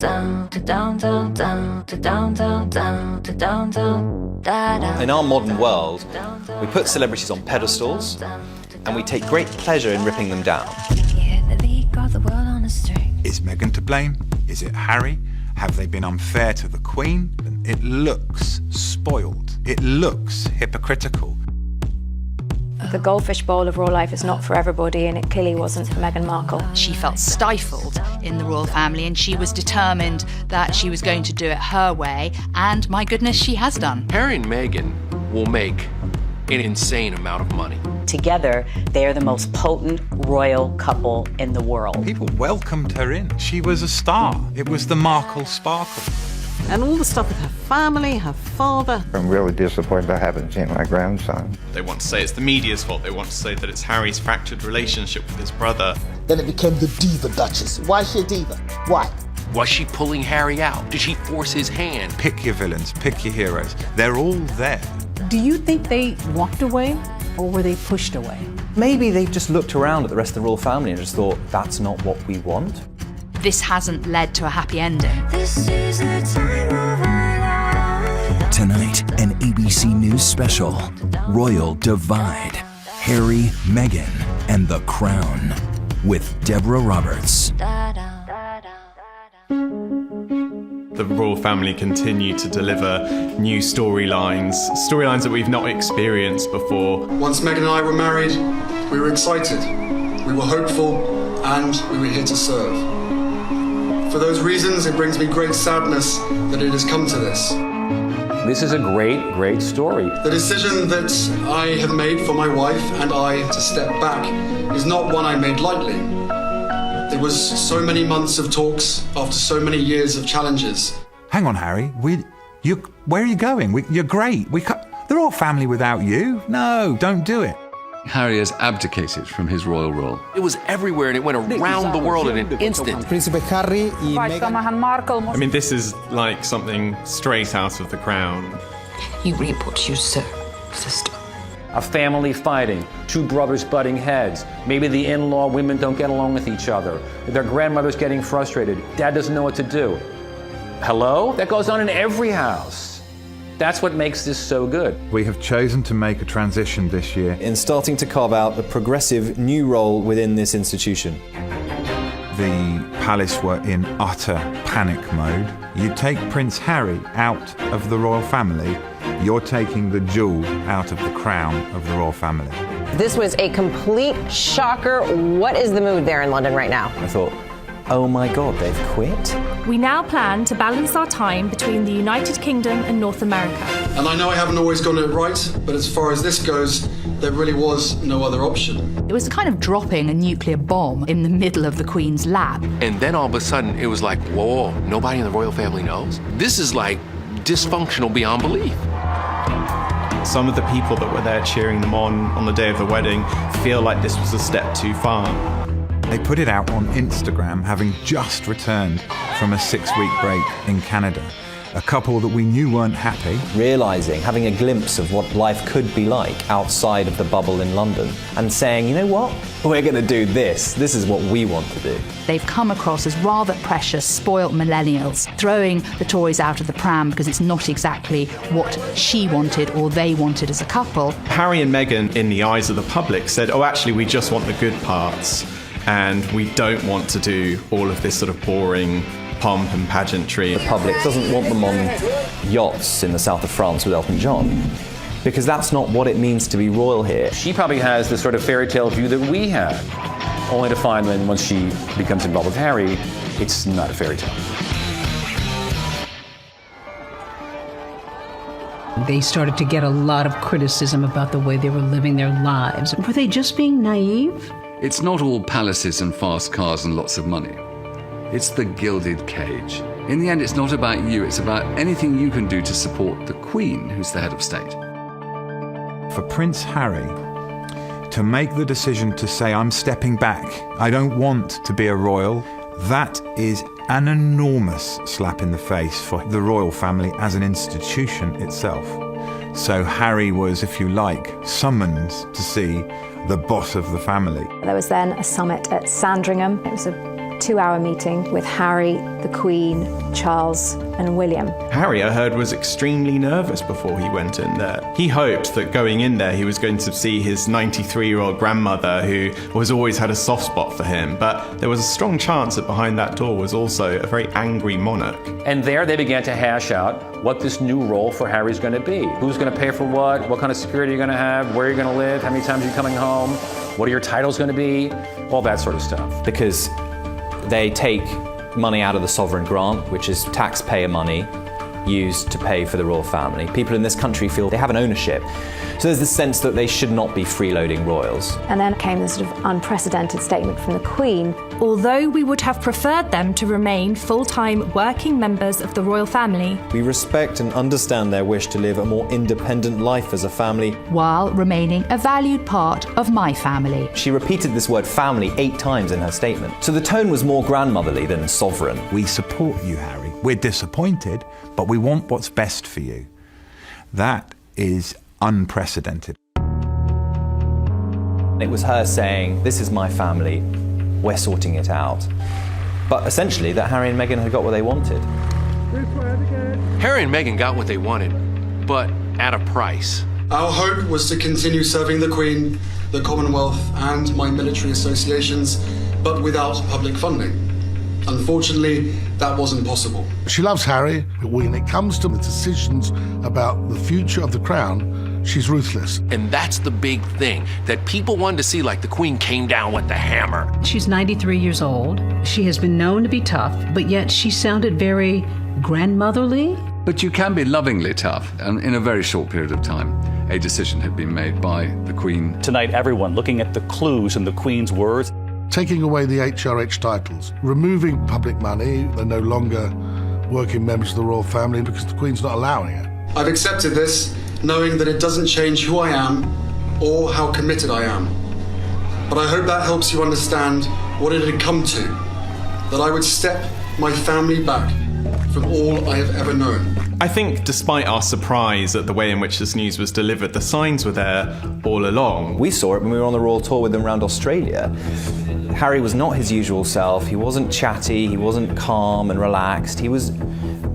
In our modern world, we put celebrities on pedestals and we take great pleasure in ripping them down. Is Meghan to blame? Is it Harry? Have they been unfair to the Queen? It looks spoiled. It looks hypocritical. The goldfish bowl of royal life is not for everybody, and it clearly wasn't for Meghan Markle. She felt stifled in the royal family, and she was determined that she was going to do it her way, and my goodness, she has done. Harry and Meghan will make an insane amount of money. Together, they are the most potent royal couple in the world. People welcomed her in. She was a star. It was the Markle sparkle. And all the stuff with her family, her father. I'm really disappointed I haven't seen my grandson. They want to say it's the media's fault. They want to say that it's Harry's fractured relationship with his brother. Then it became the diva duchess. Why is she a diva? Why? Was she pulling Harry out? Did she force his hand? Pick your villains, pick your heroes. They're all there. Do you think they walked away or were they pushed away? Maybe they just looked around at the rest of the royal family and just thought, that's not what we want. This hasn't led to a happy ending. Tonight, an ABC News special, Royal Divide, Harry, Meghan, and the Crown, with Deborah Roberts. The royal family continue to deliver new storylines that we've not experienced before. Once Meghan and I were married, we were excited, we were hopeful, and we were here to serve. For those reasons, it brings me great sadness that it has come to this. This is a great, great story. The decision that I have made for my wife and I to step back is not one I made lightly. There was so many months of talks after so many years of challenges. Hang on, Harry. Where are you going? You're great. They're all family without you. No, don't do it. Harry has abdicated from his royal role. It was everywhere and it went around the world in an instant. Príncipe Harry y Meghan. I mean, this is like something straight out of The Crown. You reap what you sow, sister. A family fighting, two brothers butting heads. Maybe the in-law women don't get along with each other. Their grandmother's getting frustrated. Dad doesn't know what to do. Hello? That goes on in every house. That's what makes this so good. We have chosen to make a transition this year in starting to carve out a progressive new role within this institution. The palace were in utter panic mode. You take Prince Harry out of the royal family, you're taking the jewel out of the crown of the royal family. This was a complete shocker. What is the mood there in London right now? I thought, oh my God, they've quit? We now plan to balance our time between the United Kingdom and North America. And I know I haven't always gotten it right, but as far as this goes, there really was no other option. It was kind of dropping a nuclear bomb in the middle of the Queen's lap. And then all of a sudden, it was like, whoa, nobody in the royal family knows? This is like dysfunctional beyond belief. Some of the people that were there cheering them on the day of the wedding feel like this was a step too far. They put it out on Instagram, having just returned from a 6-week break in Canada. A couple that we knew weren't happy. Realising, having a glimpse of what life could be like outside of the bubble in London and saying, you know what, we're going to do this. This is what we want to do. They've come across as rather precious, spoilt millennials, throwing the toys out of the pram because it's not exactly what she wanted or they wanted as a couple. Harry and Meghan, in the eyes of the public, said, oh, actually, we just want the good parts. And we don't want to do all of this sort of boring pomp and pageantry. The public doesn't want them on yachts in the south of France with Elton John, because that's not what it means to be royal here. She probably has the sort of fairy tale view that we have, only to find that once she becomes involved with Harry, it's not a fairy tale. They started to get a lot of criticism about the way they were living their lives. Were they just being naive? It's not all palaces and fast cars and lots of money. It's the gilded cage. In the end, it's not about you, it's about anything you can do to support the Queen, who's the head of state. For Prince Harry to make the decision to say, I'm stepping back, I don't want to be a royal, that is an enormous slap in the face for the royal family as an institution itself. So Harry was, if you like, summoned to see the boss of the family. There was then a summit at Sandringham. It was a 2-hour meeting with Harry, the Queen, Charles, and William. Harry, I heard, was extremely nervous before he went in there. He hoped that going in there he was going to see his 93-year-old grandmother, who was always had a soft spot for him, but there was a strong chance that behind that door was also a very angry monarch. And there they began to hash out what this new role for Harry's going to be. Who's going to pay for what kind of security you're going to have, where you're going to live, how many times you're coming home, what are your titles going to be, all that sort of stuff. Because they take money out of the sovereign grant, which is taxpayer money used to pay for the royal family. People in this country feel they have an ownership. So there's this sense that they should not be freeloading royals. And then came this sort of unprecedented statement from the Queen. Although we would have preferred them to remain full-time working members of the royal family, we respect and understand their wish to live a more independent life as a family, while remaining a valued part of my family. She repeated this word family 8 times in her statement. So the tone was more grandmotherly than sovereign. We support you, Harry. We're disappointed, but we want what's best for you. That is unprecedented. It was her saying, this is my family, we're sorting it out. But essentially that Harry and Meghan had got what they wanted. Harry and Meghan got what they wanted, but at a price. Our hope was to continue serving the Queen, the Commonwealth, and my military associations, but without public funding. Unfortunately, that wasn't possible. She loves Harry, but when it comes to the decisions about the future of the crown, she's ruthless. And that's the big thing that people wanted to see, like the Queen came down with the hammer. She's 93 years old. She has been known to be tough, but yet she sounded very grandmotherly. But you can be lovingly tough, and in a very short period of time, a decision had been made by the Queen. Tonight, everyone looking at the clues in the Queen's words. Taking away the HRH titles, removing public money, they're no longer working members of the royal family because the Queen's not allowing it. I've accepted this, knowing that it doesn't change who I am or how committed I am. But I hope that helps you understand what it had come to, that I would step my family back from all I have ever known. I think despite our surprise at the way in which this news was delivered, the signs were there all along. We saw it when we were on the royal tour with them around Australia. Harry was not his usual self. He wasn't chatty, he wasn't calm and relaxed. He was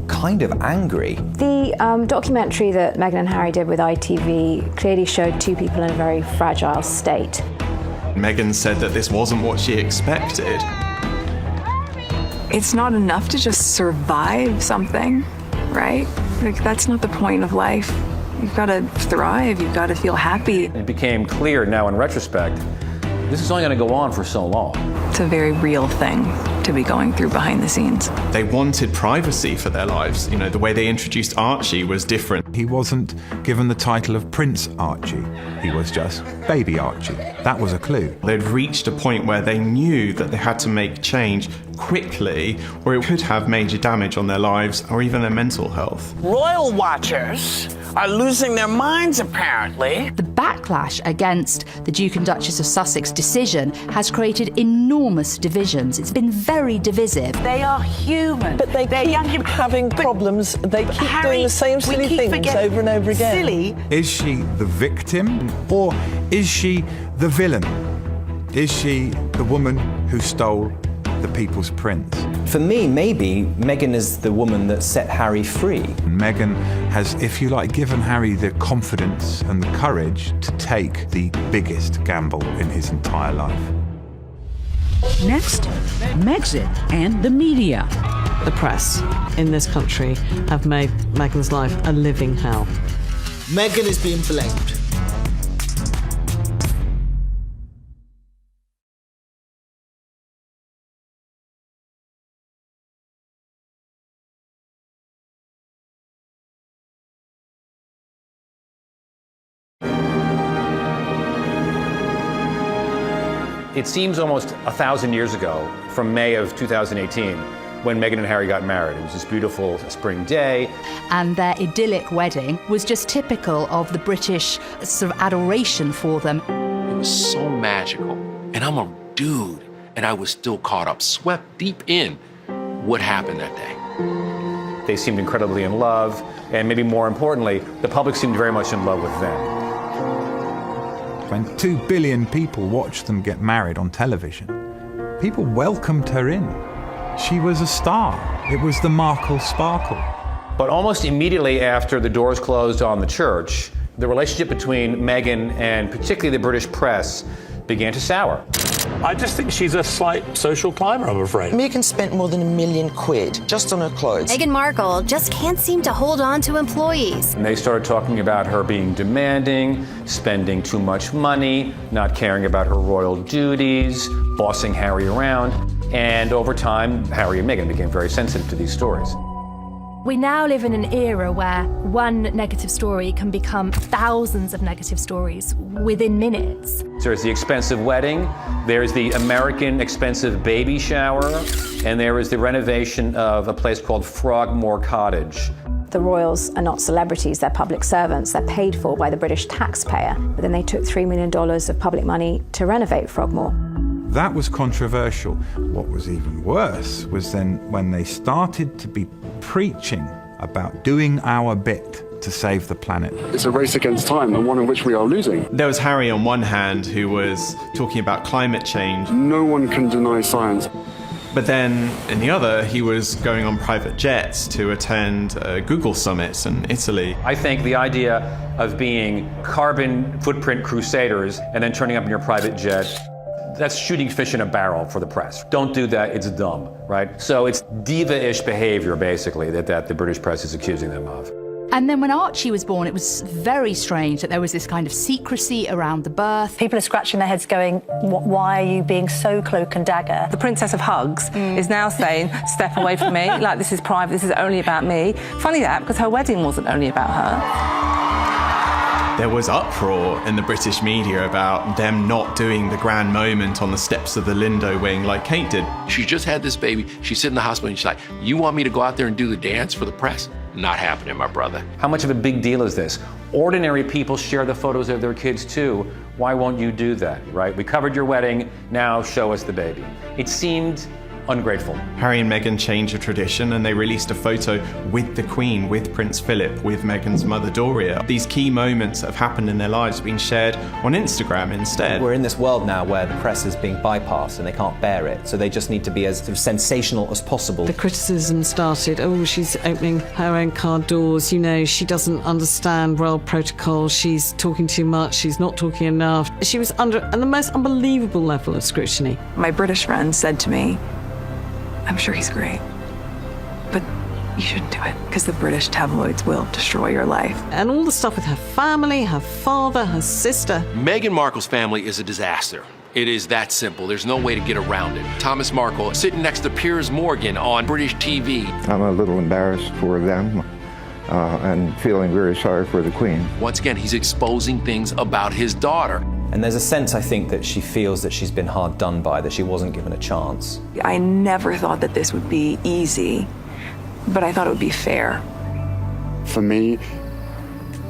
kind of angry. The documentary that Meghan and Harry did with ITV clearly showed two people in a very fragile state. Meghan said that this wasn't what she expected. It's not enough to just survive something, right? Like, that's not the point of life. You've got to thrive, you've got to feel happy. It became clear now in retrospect, this is only going to go on for so long. It's a very real thing to be going through behind the scenes. They wanted privacy for their lives. You know, the way they introduced Archie was different. He wasn't given the title of Prince Archie. He was just Baby Archie. That was a clue. They'd reached a point where they knew that they had to make change quickly, or it could have major damage on their lives or even their mental health. Royal watchers are losing their minds, apparently. The backlash against the Duke and Duchess of Sussex decision has created enormous divisions. It's been very divisive. They are human. But they keep having problems. They keep doing the same silly things over and over again. Silly. Is she the victim or is she the villain? Is she the woman who stole the people's prince? For me, maybe Meghan is the woman that set Harry free. Meghan has, if you like, given Harry the confidence and the courage to take the biggest gamble in his entire life. Next, Megxit and the media. The press in this country have made Meghan's life a living hell. Meghan is being blamed. It seems almost 1,000 years ago, from May of 2018, when Meghan and Harry got married. It was this beautiful spring day. And their idyllic wedding was just typical of the British sort of adoration for them. It was so magical. And I'm a dude, and I was still caught up, swept deep in what happened that day. They seemed incredibly in love, and maybe more importantly, the public seemed very much in love with them. When 2 billion people watch them get married on television, People welcomed her in. She was a star. It was the Markle sparkle. But almost immediately after the doors closed on the church, the relationship between Meghan and particularly the British press began to sour. I just think she's a slight social climber, I'm afraid. Meghan spent more than £1 million just on her clothes. Meghan Markle just can't seem to hold on to employees. And they started talking about her being demanding, spending too much money, not caring about her royal duties, bossing Harry around. And over time, Harry and Meghan became very sensitive to these stories. We now live in an era where one negative story can become thousands of negative stories within minutes. There's the expensive wedding, there's the American expensive baby shower, and there is the renovation of a place called Frogmore Cottage. The royals are not celebrities, they're public servants. They're paid for by the British taxpayer. But then they took $3 million of public money to renovate Frogmore. That was controversial. What was even worse was then when they started to be preaching about doing our bit to save the planet. It's a race against time, and one in which we are losing. There was Harry on one hand who was talking about climate change. No one can deny science. But then, in the other, he was going on private jets to attend Google summits in Italy. I think the idea of being carbon footprint crusaders and then turning up in your private jet, that's shooting fish in a barrel for the press. Don't do that, it's dumb, right? So it's diva-ish behavior, basically, that the British press is accusing them of. And then when Archie was born, it was very strange that there was this kind of secrecy around the birth. People are scratching their heads going, why are you being so cloak and dagger? The Princess of Hugs is now saying, step away from me, like this is private, this is only about me. Funny that, because her wedding wasn't only about her. There was uproar in the British media about them not doing the grand moment on the steps of the Lindo wing like Kate did. She just had this baby. She's sitting in the hospital and she's like, you want me to go out there and do the dance for the press? Not happening, my brother. How much of a big deal is this? Ordinary people share the photos of their kids too. Why won't you do that, right? We covered your wedding, now show us the baby. It seemed ungrateful. Harry and Meghan changed a tradition and they released a photo with the Queen, with Prince Philip, with Meghan's mother Doria. These key moments that have happened in their lives have been shared on Instagram instead. We're in this world now where the press is being bypassed and they can't bear it, so they just need to be as sort of sensational as possible. The criticism started, oh, she's opening her own car doors, you know, she doesn't understand royal protocol, she's talking too much, she's not talking enough. She was under the most unbelievable level of scrutiny. My British friend said to me, I'm sure he's great, but you shouldn't do it because the British tabloids will destroy your life. And all the stuff with her family, her father, her sister. Meghan Markle's family is a disaster. It is that simple. There's no way to get around it. Thomas Markle sitting next to Piers Morgan on British TV. I'm a little embarrassed for them and feeling very sorry for the Queen. Once again, he's exposing things about his daughter. And there's a sense, I think, that she feels that she's been hard done by, that she wasn't given a chance. I never thought that this would be easy, but I thought it would be fair. For me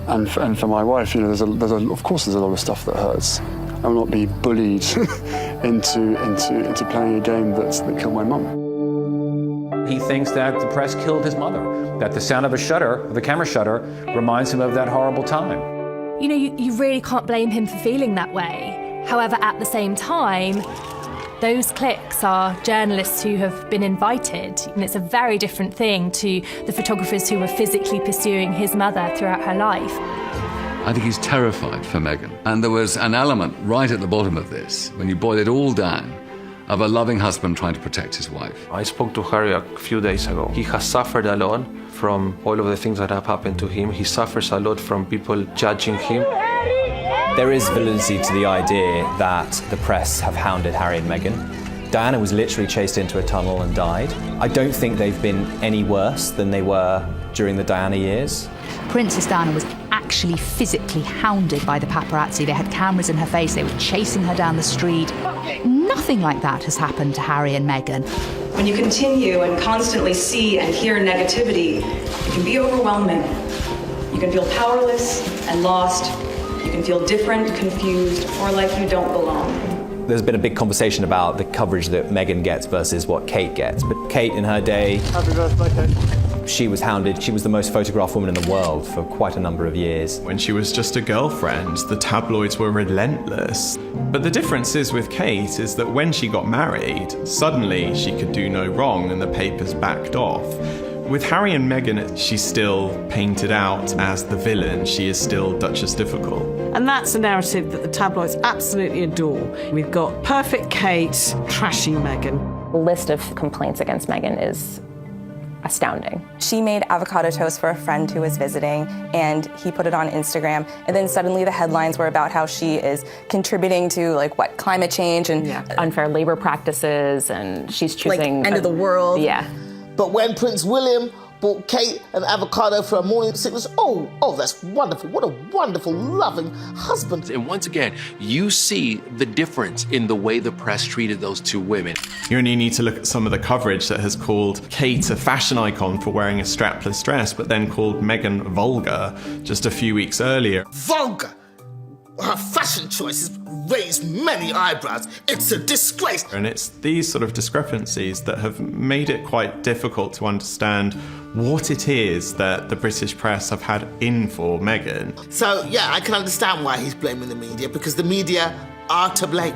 and for my wife, you know, of course there's a lot of stuff that hurts. I will not be bullied into playing a game that killed my mum. He thinks that the press killed his mother, that the sound of a shutter, the camera shutter, reminds him of that horrible time. You know, you really can't blame him for feeling that way. However, at the same time, those cliques are journalists who have been invited, and it's a very different thing to the photographers who were physically pursuing his mother throughout her life. I think he's terrified for Meghan. And there was an element right at the bottom of this, when you boil it all down, of a loving husband trying to protect his wife. I spoke to Harry a few days ago. He has suffered a lot from all of the things that have happened to him. He suffers a lot from people judging him. There is validity to the idea that the press have hounded Harry and Meghan. Diana was literally chased into a tunnel and died. I don't think they've been any worse than they were during the Diana years. Princess Diana was actually physically hounded by the paparazzi. They had cameras in her face, they were chasing her down the street. Nothing like that has happened to Harry and Meghan. When you continue and constantly see and hear negativity, it can be overwhelming. You can feel powerless and lost. You can feel different, confused, or like you don't belong. There's been a big conversation about the coverage that Meghan gets versus what Kate gets. But Kate, in her day... Happy birthday, Kate. She was hounded. She was the most photographed woman in the world for quite a number of years. When she was just a girlfriend, the tabloids were relentless. But the difference is with Kate is that when she got married, suddenly she could do no wrong and the papers backed off. With Harry and Meghan, she's still painted out as the villain. She is still Duchess Difficult. And that's a narrative that the tabloids absolutely adore. We've got perfect Kate, trashy Meghan. The list of complaints against Meghan is astounding. She made avocado toast for a friend who was visiting, and he put it on Instagram, and then suddenly the headlines were about how she is contributing to climate change and unfair labor practices, and she's choosing end of the world. Yeah. But when Prince William bought Kate an avocado for her morning sickness, oh, that's wonderful. What a wonderful, loving husband. And once again, you see the difference in the way the press treated those two women. You only need to look at some of the coverage that has called Kate a fashion icon for wearing a strapless dress, but then called Meghan vulgar just a few weeks earlier. Vulgar! Her fashion choices raised many eyebrows. It's a disgrace. And it's these sort of discrepancies that have made it quite difficult to understand what it is that the British press have had in for Meghan. So, yeah, I can understand why he's blaming the media, because the media are to blame.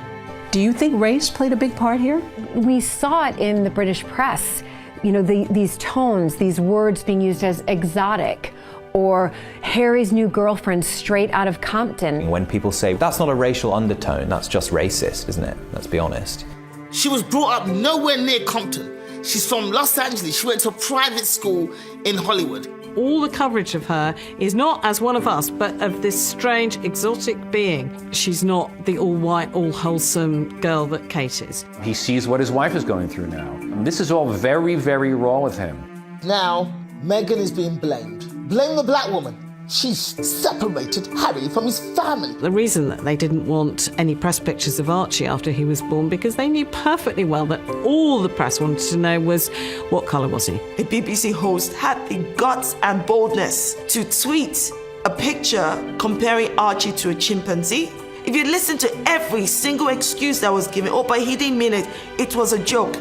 Do you think race played a big part here? We saw it in the British press. You know, these tones, these words being used as exotic, or Harry's new girlfriend straight out of Compton. When people say, that's not a racial undertone, that's just racist, isn't it? Let's be honest. She was brought up nowhere near Compton. She's from Los Angeles. She went to a private school in Hollywood. All the coverage of her is not as one of us, but of this strange, exotic being. She's not the all-white, all-wholesome girl that Kate is. He sees what his wife is going through now. And this is all very, very raw with him. Now, Meghan is being blamed. Blame the black woman. She's separated Harry from his family. The reason that they didn't want any press pictures of Archie after he was born, because they knew perfectly well that all the press wanted to know was, what colour was he? A BBC host had the guts and boldness to tweet a picture comparing Archie to a chimpanzee. If you listen to every single excuse that was given, but he didn't mean it, it was a joke,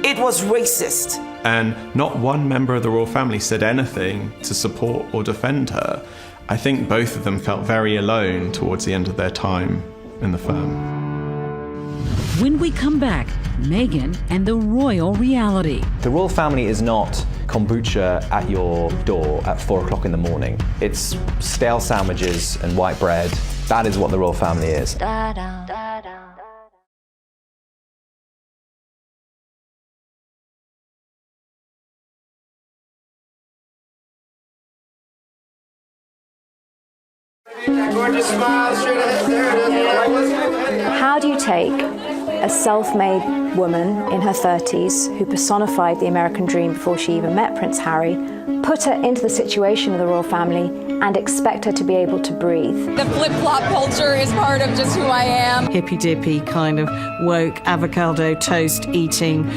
it was racist. And not one member of the royal family said anything to support or defend her. I think both of them felt very alone towards the end of their time in the firm. When we come back, Meghan and the royal reality. The royal family is not kombucha at your door at 4 o'clock in the morning. It's stale sandwiches and white bread. That is what the royal family is. How do you take a self-made woman in her 30s who personified the American dream before she even met Prince Harry, put her into the situation of the royal family, and expect her to be able to breathe? The flip-flop culture is part of just who I am. Hippy-dippy kind of woke avocado toast eating,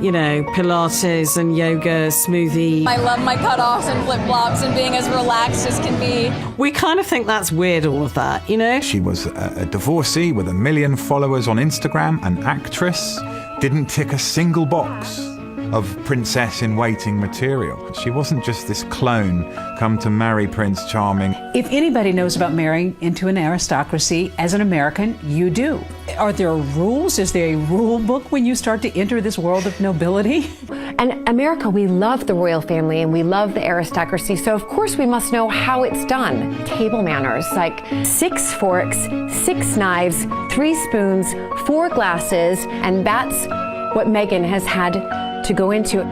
you know, Pilates and yoga, smoothie. I love my cutoffs and flip-flops and being as relaxed as can be. We kind of think that's weird, all of that, you know? She was a divorcee with 1 million followers on Instagram, an actress, didn't tick a single box of princess-in-waiting material. She wasn't just this clone come to marry Prince Charming. If anybody knows about marrying into an aristocracy, as an American, you do. Are there rules? Is there a rule book when you start to enter this world of nobility? And America, we love the royal family and we love the aristocracy, so of course we must know how it's done. Table manners, like 6 forks, 6 knives, 3 spoons, 4 glasses, and that's what Meghan has had to go into.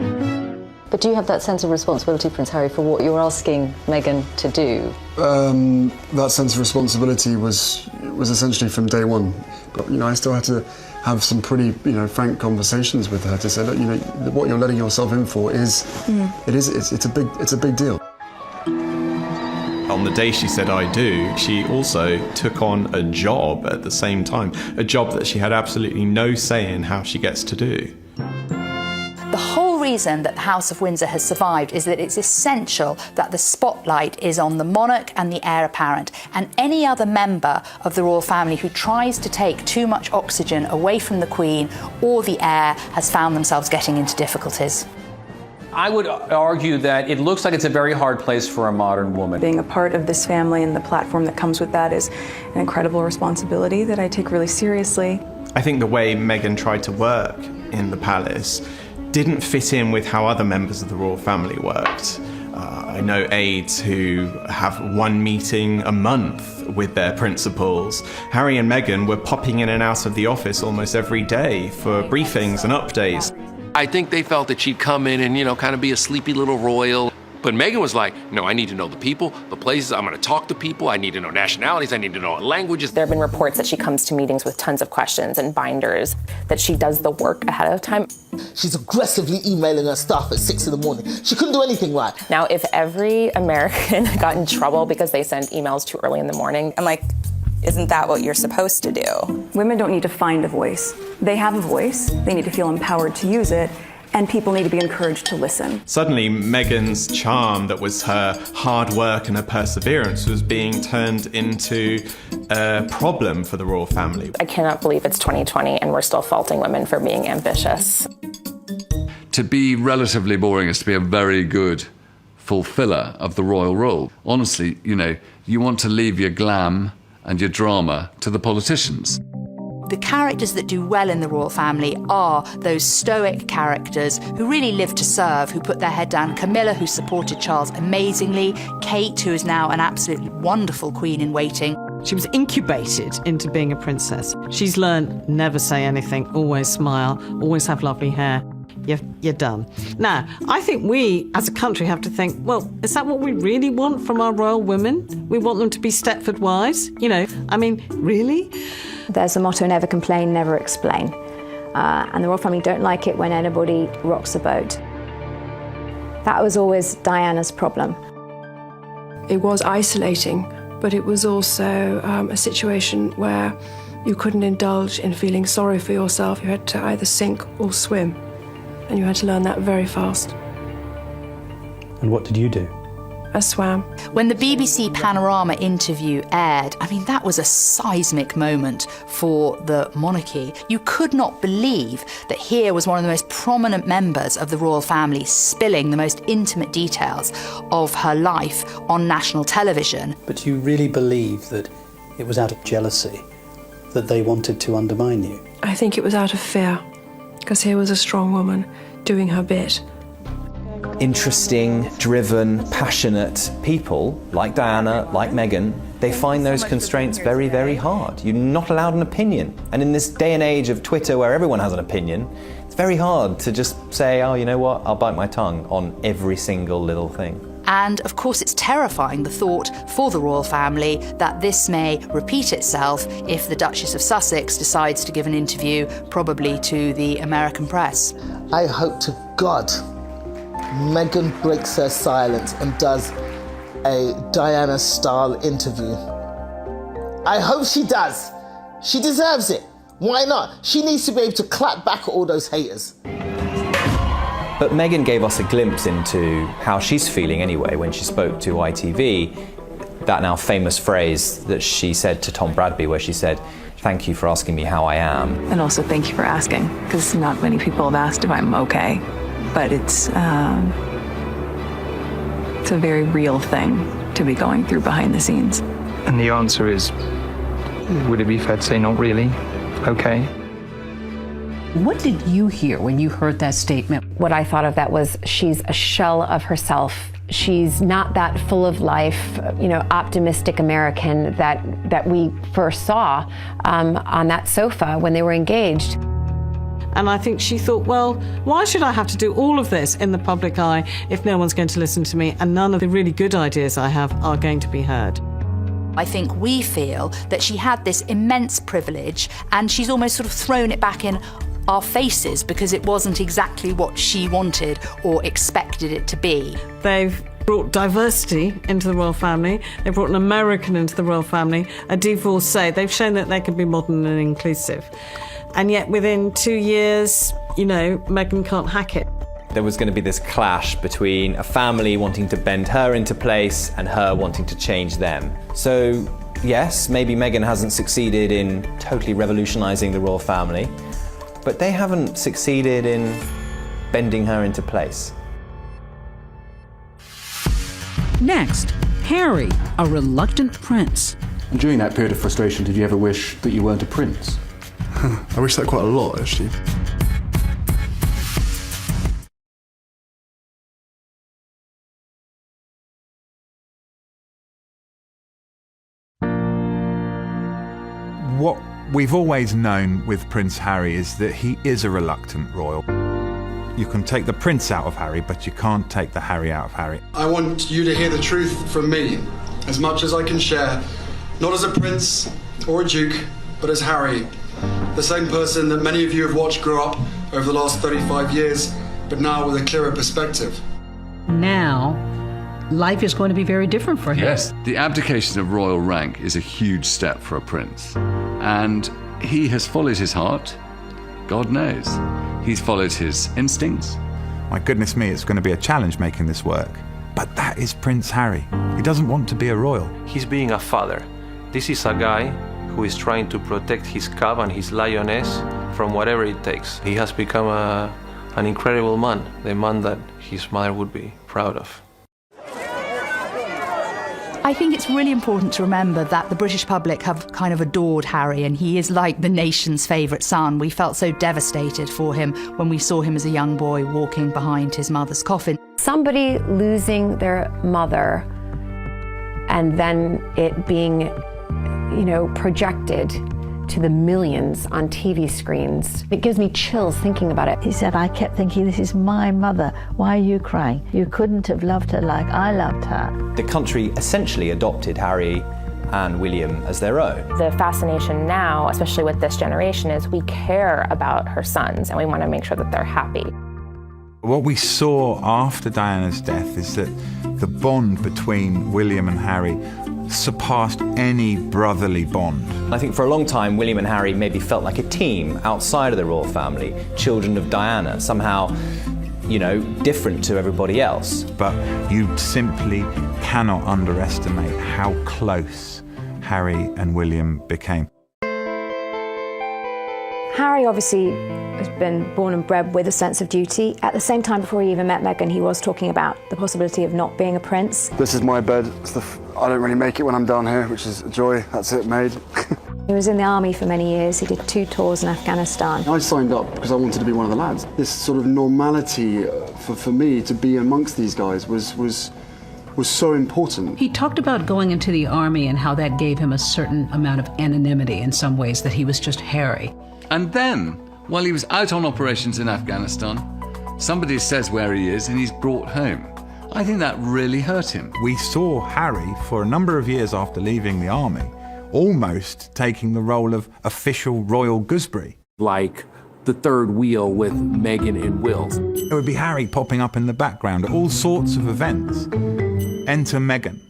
But do you have that sense of responsibility, Prince Harry, for what you're asking Meghan to do? That sense of responsibility was essentially from day one. But, I still had to have some pretty, frank conversations with her to say, look, what you're letting yourself in for is, it's a big deal. On the day she said I do, she also took on a job at the same time, a job that she had absolutely no say in how she gets to do. The whole reason that the House of Windsor has survived is that it's essential that the spotlight is on the monarch and the heir apparent, and any other member of the royal family who tries to take too much oxygen away from the Queen or the heir has found themselves getting into difficulties. I would argue that it looks like it's a very hard place for a modern woman. Being a part of this family and the platform that comes with that is an incredible responsibility that I take really seriously. I think the way Meghan tried to work in the palace didn't fit in with how other members of the royal family worked. I know aides who have one meeting a month with their principals. Harry and Meghan were popping in and out of the office almost every day for briefings and updates. I think they felt that she'd come in and, kind of be a sleepy little royal. But Meghan was like, no, I need to know the people, the places, I'm going to talk to people, I need to know nationalities, I need to know languages. There have been reports that she comes to meetings with tons of questions and binders, that she does the work ahead of time. She's aggressively emailing her staff at 6 a.m. She couldn't do anything right. Now, if every American got in trouble because they sent emails too early in the morning, I'm like, isn't that what you're supposed to do? Women don't need to find a voice. They have a voice. They need to feel empowered to use it. And people need to be encouraged to listen. Suddenly, Meghan's charm, that was her hard work and her perseverance, was being turned into a problem for the royal family. I cannot believe it's 2020 and we're still faulting women for being ambitious. To be relatively boring is to be a very good fulfiller of the royal role. Honestly, you want to leave your glam and your drama to the politicians. The characters that do well in the royal family are those stoic characters who really live to serve, who put their head down. Camilla, who supported Charles amazingly. Kate, who is now an absolutely wonderful queen in waiting. She was incubated into being a princess. She's learned never say anything, always smile, always have lovely hair. You're done. Now, I think we, as a country, have to think, well, is that what we really want from our royal women? We want them to be Stepford wives? Really? There's a motto, never complain, never explain. And the royal family don't like it when anybody rocks the boat. That was always Diana's problem. It was isolating, but it was also a situation where you couldn't indulge in feeling sorry for yourself. You had to either sink or swim. And you had to learn that very fast. And what did you do? I swam. When the BBC Panorama interview aired, that was a seismic moment for the monarchy. You could not believe that here was one of the most prominent members of the royal family spilling the most intimate details of her life on national television. But you really believe that it was out of jealousy that they wanted to undermine you? I think it was out of fear, because here was a strong woman doing her bit. Interesting, driven, passionate people like Diana, like Meghan, they find those constraints very, very hard. You're not allowed an opinion. And in this day and age of Twitter where everyone has an opinion, it's very hard to just say, oh, you know what, I'll bite my tongue on every single little thing. And of course, it's terrifying, the thought for the royal family that this may repeat itself if the Duchess of Sussex decides to give an interview, probably to the American press. I hope to God Meghan breaks her silence and does a Diana-style interview. I hope she does. She deserves it. Why not? She needs to be able to clap back at all those haters. But Meghan gave us a glimpse into how she's feeling anyway when she spoke to ITV. That now famous phrase that she said to Tom Bradby, where she said, "Thank you for asking me how I am." And also thank you for asking, because not many people have asked if I'm okay. But it's a very real thing to be going through behind the scenes. And the answer is, would it be fair to say not really? Okay. What did you hear when you heard that statement? What I thought of that was she's a shell of herself. She's not that full of life, optimistic American that we first saw on that sofa when they were engaged. And I think she thought, well, why should I have to do all of this in the public eye if no one's going to listen to me and none of the really good ideas I have are going to be heard? I think we feel that she had this immense privilege and she's almost sort of thrown it back in our faces because it wasn't exactly what she wanted or expected it to be. They've brought diversity into the royal family. They've brought an American into the royal family, a divorcee. They've shown that they can be modern and inclusive. And yet within 2 years, Meghan can't hack it. There was going to be this clash between a family wanting to bend her into place and her wanting to change them. So yes, maybe Meghan hasn't succeeded in totally revolutionising the royal family, but they haven't succeeded in bending her into place. Next, Harry, a reluctant prince. And during that period of frustration, did you ever wish that you weren't a prince? I wish that quite a lot, actually. What we've always known with Prince Harry is that he is a reluctant royal. You can take the prince out of Harry, but you can't take the Harry out of Harry. I want you to hear the truth from me, as much as I can share, not as a prince or a duke, but as Harry, the same person that many of you have watched grow up over the last 35 years, but now with a clearer perspective. Now, life is going to be very different for him. Yes, the abdication of royal rank is a huge step for a prince. And he has followed his heart. God knows. He's followed his instincts. My goodness me, it's going to be a challenge making this work. But that is Prince Harry. He doesn't want to be a royal. He's being a father. This is a guy who is trying to protect his cub and his lioness from whatever it takes. He has become an incredible man, the man that his mother would be proud of. I think it's really important to remember that the British public have kind of adored Harry, and he is like the nation's favourite son. We felt so devastated for him when we saw him as a young boy walking behind his mother's coffin. Somebody losing their mother and then it being, projected to the millions on TV screens. It gives me chills thinking about it. He said, I kept thinking, this is my mother. Why are you crying? You couldn't have loved her like I loved her. The country essentially adopted Harry and William as their own. The fascination now, especially with this generation, is we care about her sons and we want to make sure that they're happy. What we saw after Diana's death is that the bond between William and Harry surpassed any brotherly bond. I think for a long time, William and Harry maybe felt like a team outside of the royal family, children of Diana, somehow, different to everybody else. But you simply cannot underestimate how close Harry and William became. Harry obviously has been born and bred with a sense of duty. At the same time, before he even met Meghan, he was talking about the possibility of not being a prince. This is my bed. I don't really make it when I'm down here, which is a joy. That's it, made. He was in the army for many years. He did 2 tours in Afghanistan. I signed up because I wanted to be one of the lads. This sort of normality for me to be amongst these guys was so important. He talked about going into the army and how that gave him a certain amount of anonymity in some ways, that he was just Harry. And then, while he was out on operations in Afghanistan, somebody says where he is and he's brought home. I think that really hurt him. We saw Harry, for a number of years after leaving the army, almost taking the role of official royal gooseberry. Like the third wheel with Meghan and Will. It would be Harry popping up in the background at all sorts of events. Enter Meghan.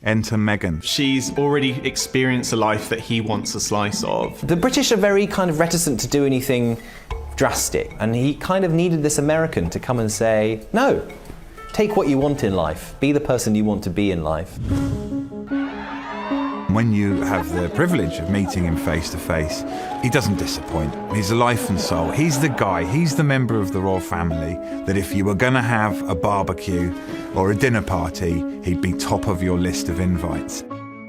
Enter Meghan. She's already experienced a life that he wants a slice of. The British are very kind of reticent to do anything drastic, and he kind of needed this American to come and say, no, take what you want in life, be the person you want to be in life. When you have the privilege of meeting him face to face, he doesn't disappoint. He's a life and soul. He's the guy, he's the member of the royal family that if you were going to have a barbecue or a dinner party, he'd be top of your list of invites.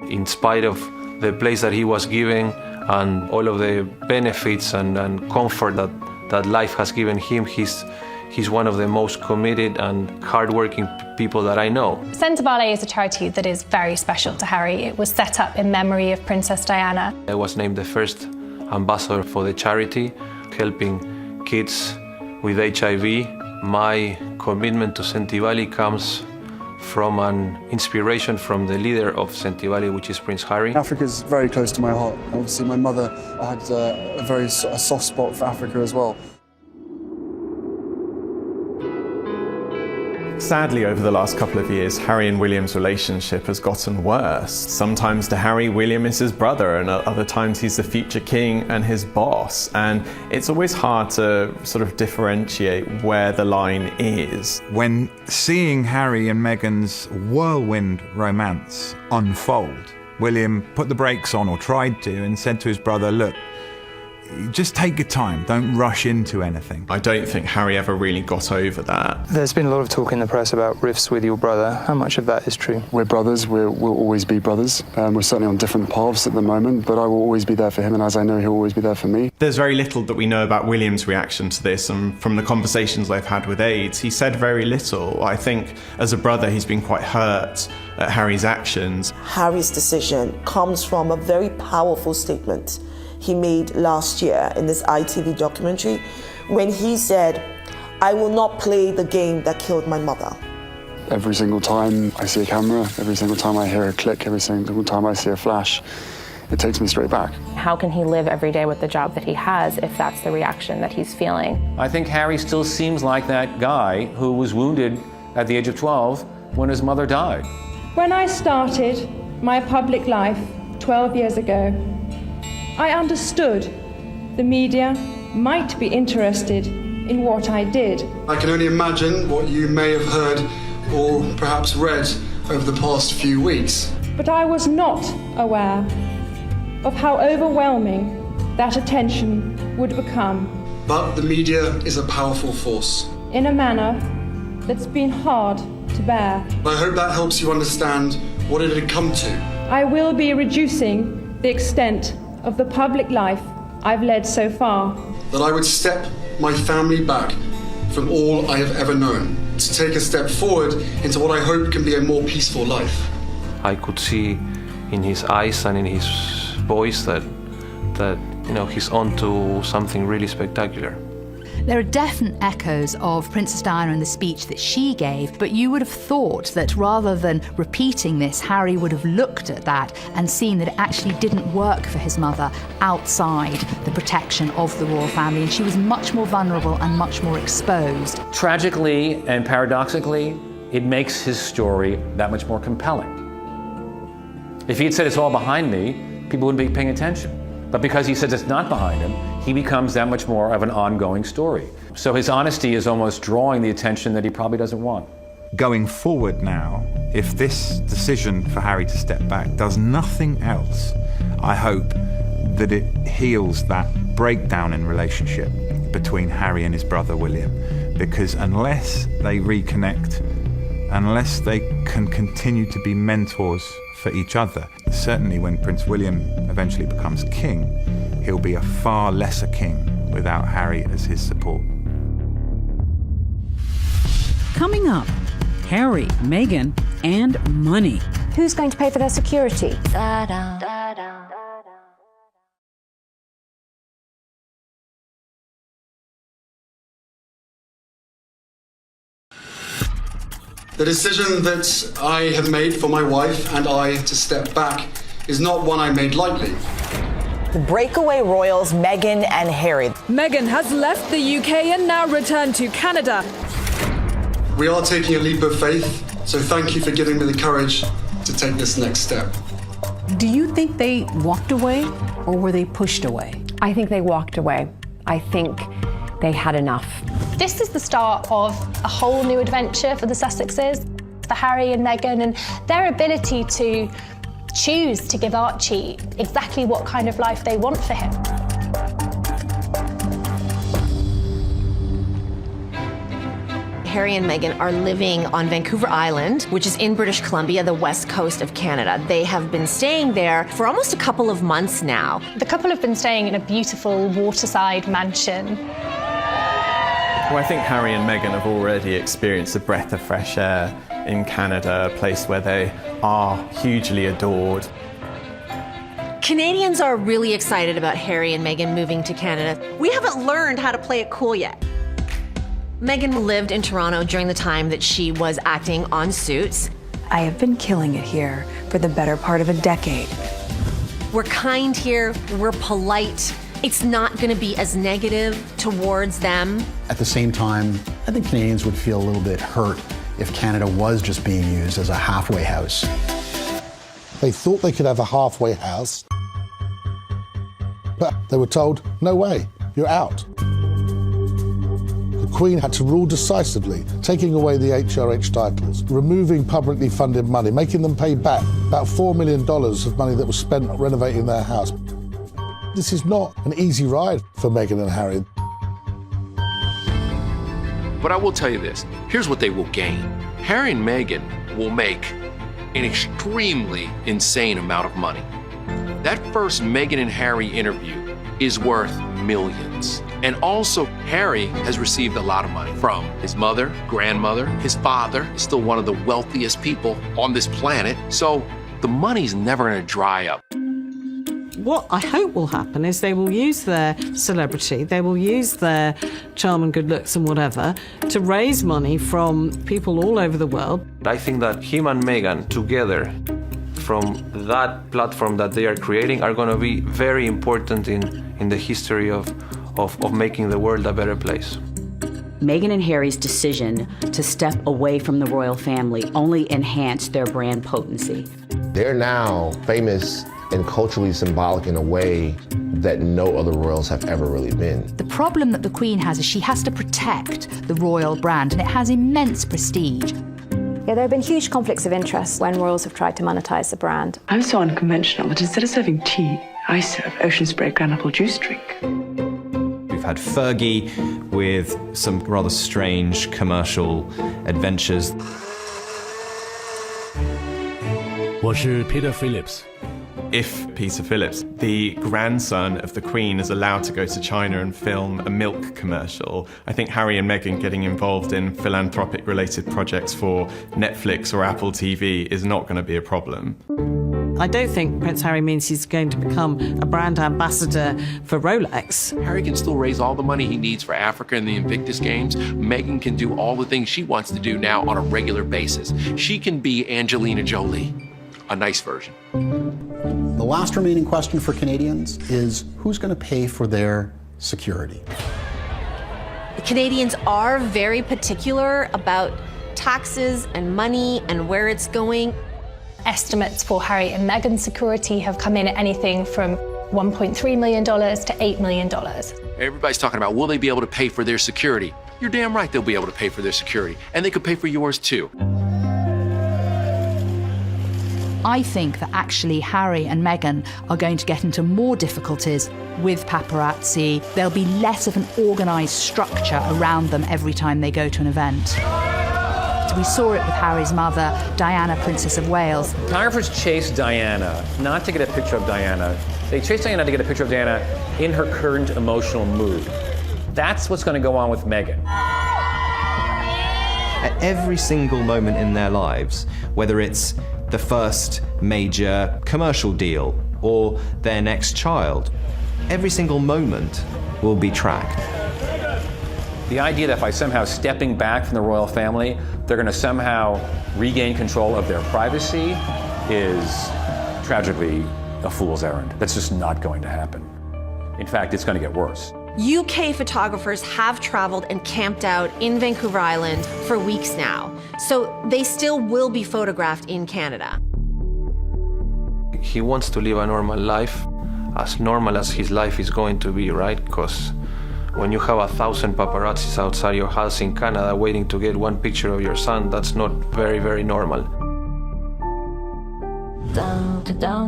In spite of the place that he was giving and all of the benefits and comfort that life has given him, he's one of the most committed and hardworking people that I know. Centre Ballet is a charity that is very special to Harry. It was set up in memory of Princess Diana. I was named the first ambassador for the charity, helping kids with HIV. My commitment to Centre comes from an inspiration from the leader of Centre, which is Prince Harry. Africa is very close to my heart. Obviously, my mother had a soft spot for Africa as well. Sadly, over the last couple of years, Harry and William's relationship has gotten worse. Sometimes to Harry, William is his brother, and other times he's the future king and his boss. And it's always hard to sort of differentiate where the line is. When seeing Harry and Meghan's whirlwind romance unfold, William put the brakes on, or tried to, and said to his brother, look, just take your time. Don't rush into anything. I don't think Harry ever really got over that. There's been a lot of talk in the press about rifts with your brother. How much of that is true? We're brothers. We'll always be brothers. We're certainly on different paths at the moment, but I will always be there for him, and as I know, he'll always be there for me. There's very little that we know about William's reaction to this, and from the conversations I've had with aides, he said very little. I think as a brother, he's been quite hurt at Harry's actions. Harry's decision comes from a very powerful statement he made last year in this ITV documentary when he said, "I will not play the game that killed my mother." Every single time I see a camera, every single time I hear a click, every single time I see a flash, it takes me straight back. How can he live every day with the job that he has if that's the reaction that he's feeling? I think Harry still seems like that guy who was wounded at the age of 12 when his mother died. When I started my public life 12 years ago, I understood the media might be interested in what I did. I can only imagine what you may have heard or perhaps read over the past few weeks. But I was not aware of how overwhelming that attention would become. But the media is a powerful force. In a manner that's been hard to bear. I hope that helps you understand what it had come to. I will be reducing the extent of the public life I've led so far. That I would step my family back from all I have ever known, to take a step forward into what I hope can be a more peaceful life. I could see in his eyes and in his voice that he's on to something really spectacular. There are definite echoes of Princess Diana in the speech that she gave, but you would have thought that rather than repeating this, Harry would have looked at that and seen that it actually didn't work for his mother outside the protection of the royal family, and she was much more vulnerable and much more exposed. Tragically and paradoxically, it makes his story that much more compelling. If he had said it's all behind me, people wouldn't be paying attention. But because he says it's not behind him, he becomes that much more of an ongoing story. So his honesty is almost drawing the attention that he probably doesn't want. Going forward now, if this decision for Harry to step back does nothing else, I hope that it heals that breakdown in relationship between Harry and his brother William. Because unless they reconnect, unless they can continue to be mentors for each other, certainly when Prince William eventually becomes king, he'll be a far lesser king without Harry as his support. Coming up, Harry, Meghan, and money. Who's going to pay for their security? The decision that I have made for my wife and I to step back is not one I made lightly. The breakaway royals Meghan and Harry. Meghan has left the UK and now returned to Canada. We are taking a leap of faith, so thank you for giving me the courage to take this next step. Do you think they walked away or were they pushed away? I think they walked away. I think they had enough. This is the start of a whole new adventure for the Sussexes, for Harry and Meghan, and their ability to choose to give Archie exactly what kind of life they want for him. Harry and Meghan are living on Vancouver Island, which is in British Columbia, the west coast of Canada. They have been staying there for almost a couple of months now. The couple have been staying in a beautiful waterside mansion. Well, I think Harry and Meghan have already experienced a breath of fresh air in Canada, a place where they are hugely adored. Canadians are really excited about Harry and Meghan moving to Canada. We haven't learned how to play it cool yet. Meghan lived in Toronto during the time that she was acting on Suits. I have been killing it here for the better part of a decade. We're kind here, we're polite. It's not going to be as negative towards them. At the same time, I think Canadians would feel a little bit hurt if Canada was just being used as a halfway house. They thought they could have a halfway house, but they were told, no way, you're out. The Queen had to rule decisively, taking away the HRH titles, removing publicly funded money, making them pay back about $4 million of money that was spent renovating their house. This is not an easy ride for Meghan and Harry. But I will tell you this, here's what they will gain. Harry and Meghan will make an extremely insane amount of money. That first Meghan and Harry interview is worth millions. And also, Harry has received a lot of money from his mother, grandmother, his father is still one of the wealthiest people on this planet. So the money's never gonna dry up. What I hope will happen is they will use their celebrity, they will use their charm and good looks and whatever to raise money from people all over the world. I think that him and Meghan together, from that platform that they are creating, are going to be very important in the history of making the world a better place. Meghan and Harry's decision to step away from the royal family only enhanced their brand potency. They're now famous and culturally symbolic in a way that no other royals have ever really been. The problem that the Queen has is she has to protect the royal brand, and it has immense prestige. Yeah, there have been huge conflicts of interest when royals have tried to monetize the brand. I'm so unconventional that instead of serving tea, I serve ocean spray granapple juice drink. We've had Fergie with some rather strange commercial adventures. 我是 Peter Phillips. If Peter Phillips, the grandson of the Queen, is allowed to go to China and film a milk commercial, I think Harry and Meghan getting involved in philanthropic-related projects for Netflix or Apple TV is not going to be a problem. I don't think Prince Harry means he's going to become a brand ambassador for Rolex. Harry can still raise all the money he needs for Africa and the Invictus Games. Meghan can do all the things she wants to do now on a regular basis. She can be Angelina Jolie, a nice version. The last remaining question for Canadians is who's going to pay for their security? Canadians are very particular about taxes and money and where it's going. Estimates for Harry and Meghan's security have come in at anything from $1.3 million to $8 million. Everybody's talking about, will they be able to pay for their security? You're damn right they'll be able to pay for their security. And they could pay for yours too. I think that actually Harry and Meghan are going to get into more difficulties with paparazzi. There'll be less of an organised structure around them every time they go to an event. We saw it with Harry's mother, Diana, Princess of Wales. Photographers chased Diana, not to get a picture of Diana. They chased Diana to get a picture of Diana in her current emotional mood. That's what's going to go on with Meghan. At every single moment in their lives, whether it's the first major commercial deal or their next child, every single moment will be tracked. The idea that by somehow stepping back from the royal family, they're going to somehow regain control of their privacy is tragically a fool's errand. That's just not going to happen. In fact, it's going to get worse. UK photographers have traveled and camped out in Vancouver Island for weeks now, so they still will be photographed in Canada. He wants to live a normal life, as normal as his life is going to be, right? Because when you have 1,000 paparazzis outside your house in Canada waiting to get one picture of your son, that's not very, very normal.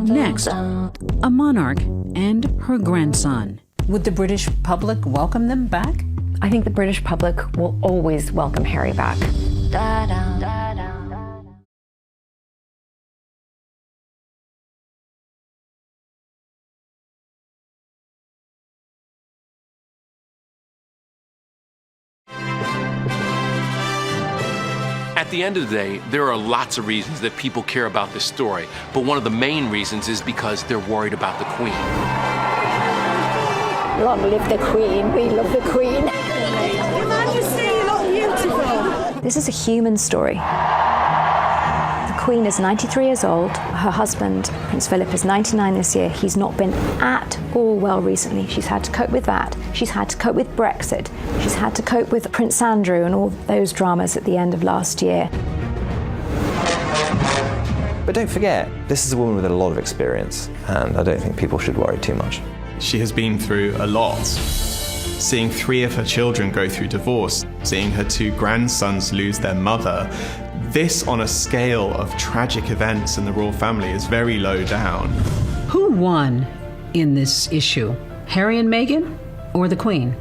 Next, a monarch and her grandson. Would the British public welcome them back? I think the British public will always welcome Harry back. At the end of the day, there are lots of reasons that people care about this story, but one of the main reasons is because they're worried about the Queen. Long live the Queen. We love the Queen. Your Majesty, you look beautiful. This is a human story. The Queen is 93 years old. Her husband, Prince Philip, is 99 this year. He's not been at all well recently. She's had to cope with that. She's had to cope with Brexit. She's had to cope with Prince Andrew and all those dramas at the end of last year. But don't forget, this is a woman with a lot of experience, and I don't think people should worry too much. She has been through a lot. Seeing 3 of her children go through divorce, seeing her 2 grandsons lose their mother, this on a scale of tragic events in the royal family is very low down. Who won in this issue? Harry and Meghan or the Queen?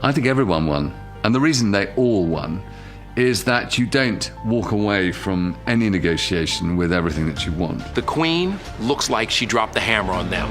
I think everyone won. And the reason they all won is that you don't walk away from any negotiation with everything that you want. The Queen looks like she dropped the hammer on them.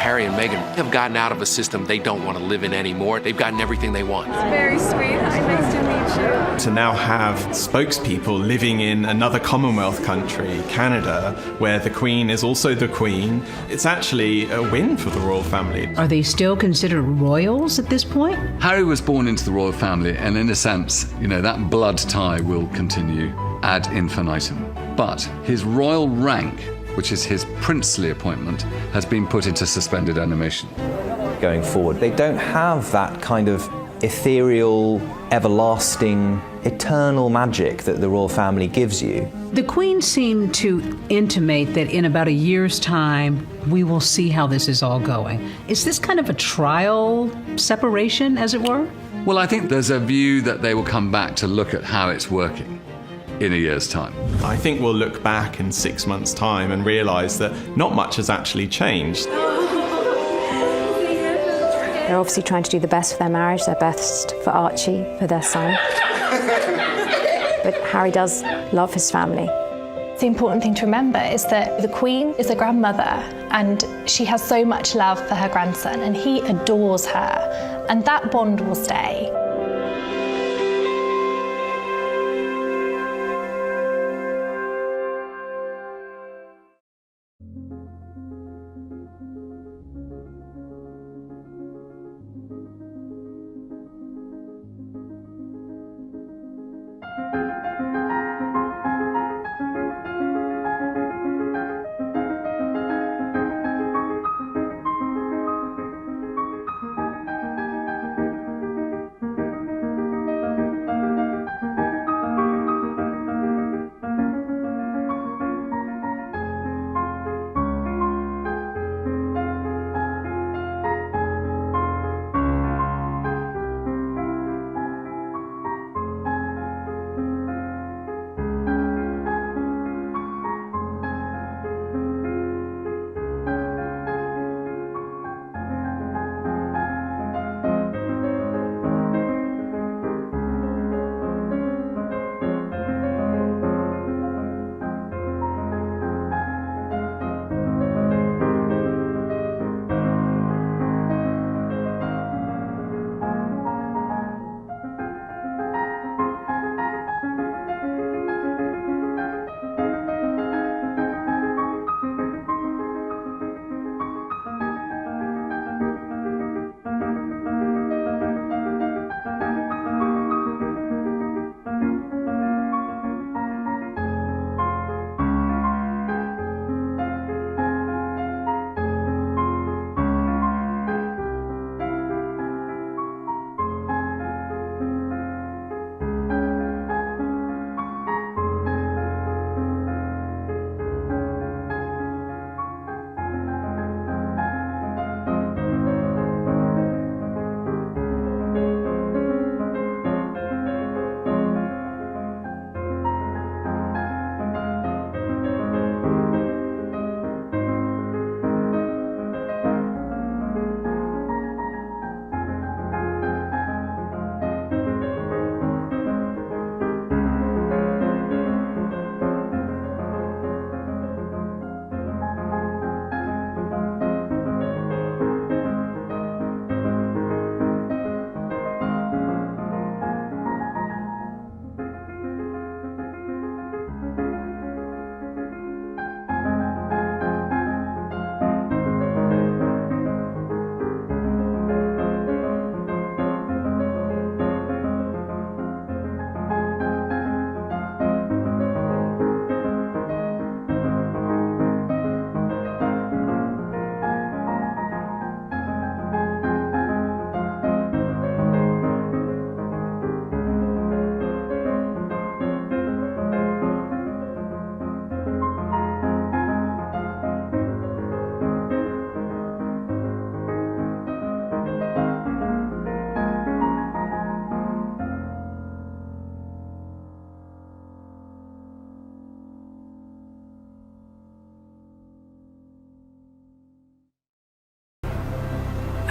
Harry and Meghan have gotten out of a system they don't want to live in anymore. They've gotten everything they want. Very sweet. Hi, nice to meet you. To now have spokespeople living in another Commonwealth country, Canada, where the Queen is also the Queen, it's actually a win for the royal family. Are they still considered royals at this point? Harry was born into the royal family, and in a sense, that blood tie will continue ad infinitum. But his royal rank, which is his princely appointment, has been put into suspended animation. Going forward, they don't have that kind of ethereal, everlasting, eternal magic that the royal family gives you. The Queen seemed to intimate that in about a year's time, we will see how this is all going. Is this kind of a trial separation, as it were? Well, I think there's a view that they will come back to look at how it's working in a year's time. I think we'll look back in 6 months' time and realise that not much has actually changed. They're obviously trying to do the best for their marriage, their best for Archie, for their son. But Harry does love his family. The important thing to remember is that the Queen is a grandmother and she has so much love for her grandson and he adores her, and that bond will stay.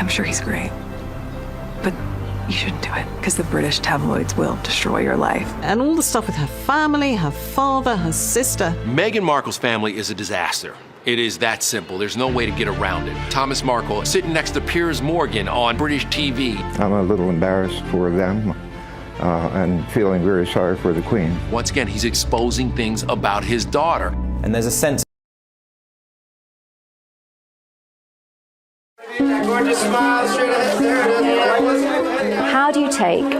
sure he's great. But you shouldn't do it, because the British tabloids will destroy your life. And all the stuff with her family, her father, her sister. Meghan Markle's family is a disaster. It is that simple. There's no way to get around it. Thomas Markle sitting next to Piers Morgan on British TV. I'm a little embarrassed for them and feeling very sorry for the Queen. Once again, he's exposing things about his daughter. And there's a sense. How do you take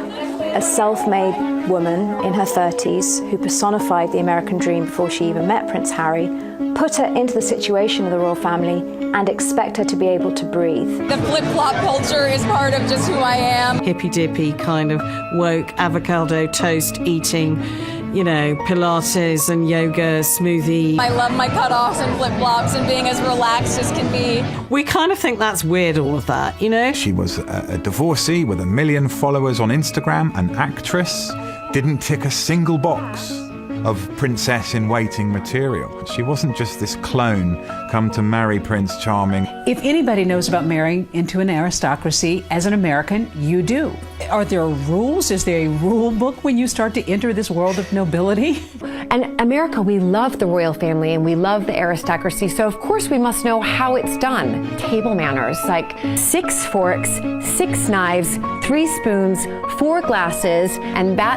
a self-made woman in her 30s who personified the American dream before she even met Prince Harry, put her into the situation of the royal family, and expect her to be able to breathe? The flip-flop culture is part of just who I am. Hippy-dippy kind of woke avocado toast eating, you know, Pilates and yoga, smoothie. I love my cutoffs and flip-flops and being as relaxed as can be. We kind of think that's weird, all of that, you know? She was a divorcee with 1 million followers on Instagram, an actress, didn't tick a single box of princess-in-waiting material. She wasn't just this clone come to marry Prince Charming. If anybody knows about marrying into an aristocracy, as an American, you do. Are there rules? Is there a rule book when you start to enter this world of nobility? And America, we love the royal family and we love the aristocracy, so of course we must know how it's done. Table manners, like 6 forks, 6 knives, 3 spoons, 4 glasses, and bat